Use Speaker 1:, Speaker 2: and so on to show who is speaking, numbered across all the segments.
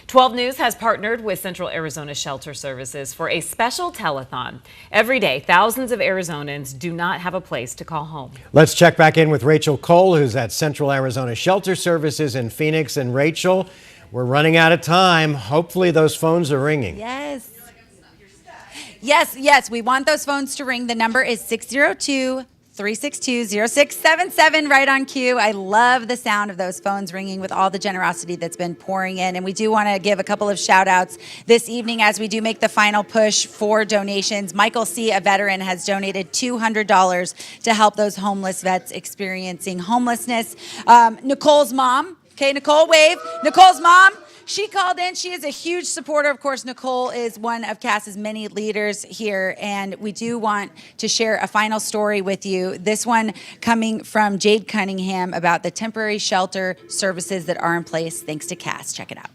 Speaker 1: 12 News has partnered with Central Arizona Shelter Services for a special telethon. Every day, thousands of Arizonans do not have a place to call home.
Speaker 2: Let's check back in with Rachel Cole, who's at Central Arizona Shelter Services in Phoenix. And Rachel, we're running out of time. Hopefully those phones are ringing.
Speaker 3: Yes. Yes, we want those phones to ring. The number is 602-362-0677, right on cue. I love the sound of those phones ringing with all the generosity that's been pouring in. And we do want to give a couple of shout outs this evening as we do make the final push for donations. Michael C., a veteran, has donated $200 to help those homeless vets experiencing homelessness. Nicole's mom, okay, Nicole, wave. Nicole's mom. She called in. She is a huge supporter. Of course, Nicole is one of CASS's many leaders here, and we do want to share a final story with you. This one coming from Jade Cunningham about the temporary shelter services that are in place thanks to CASS. Check it out.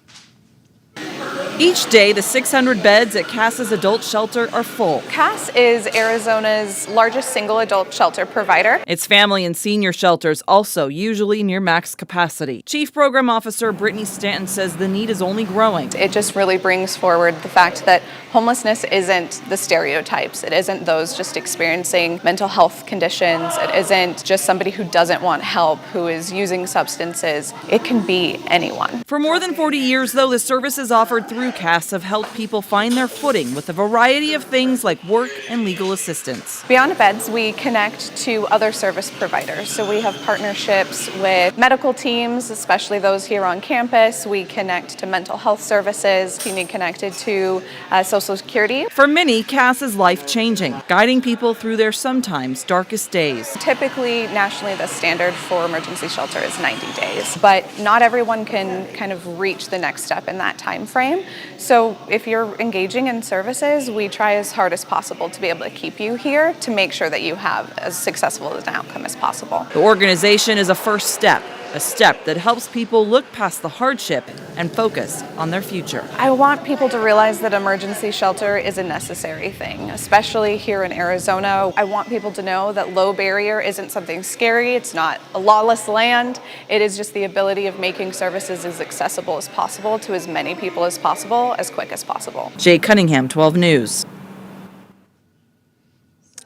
Speaker 4: Each day, the 600 beds at CASS's adult shelter are full.
Speaker 5: CASS is Arizona's largest single adult shelter provider.
Speaker 4: Its family and senior shelters also usually near max capacity. Chief Program Officer Brittany Stanton says the need is only growing.
Speaker 5: It just really brings forward the fact that homelessness isn't the stereotypes. It isn't those just experiencing mental health conditions. It isn't just somebody who doesn't want help, who is using substances. It can be anyone.
Speaker 4: For more than 40 years, though, the services offered through CASS have helped people find their footing with a variety of things like work and legal assistance.
Speaker 5: Beyond beds, we connect to other service providers. So we have partnerships with medical teams, especially those here on campus. We connect to mental health services. We need connected to Social Security.
Speaker 4: For many, CASS is life-changing, guiding people through their sometimes darkest days.
Speaker 5: Typically, nationally, the standard for emergency shelter is 90 days, but not everyone can kind of reach the next step in that time frame. So if you're engaging in services, we try as hard as possible to be able to keep you here to make sure that you have as successful an outcome as possible.
Speaker 4: The organization is a first step, a step that helps people look past the hardship and focus on their future.
Speaker 5: I want people to realize that emergency shelter is a necessary thing, especially here in Arizona. I want people to know that low barrier isn't something scary. It's not a lawless land. It is just the ability of making services as accessible as possible to as many people as possible, as quick as possible.
Speaker 4: Jade Cunningham, 12 News.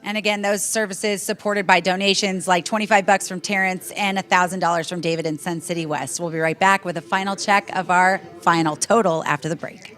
Speaker 3: And again, those services supported by donations like $25 from Terrence and $1,000 from David in Sun City West. We'll be right back with a final check of our final total after the break.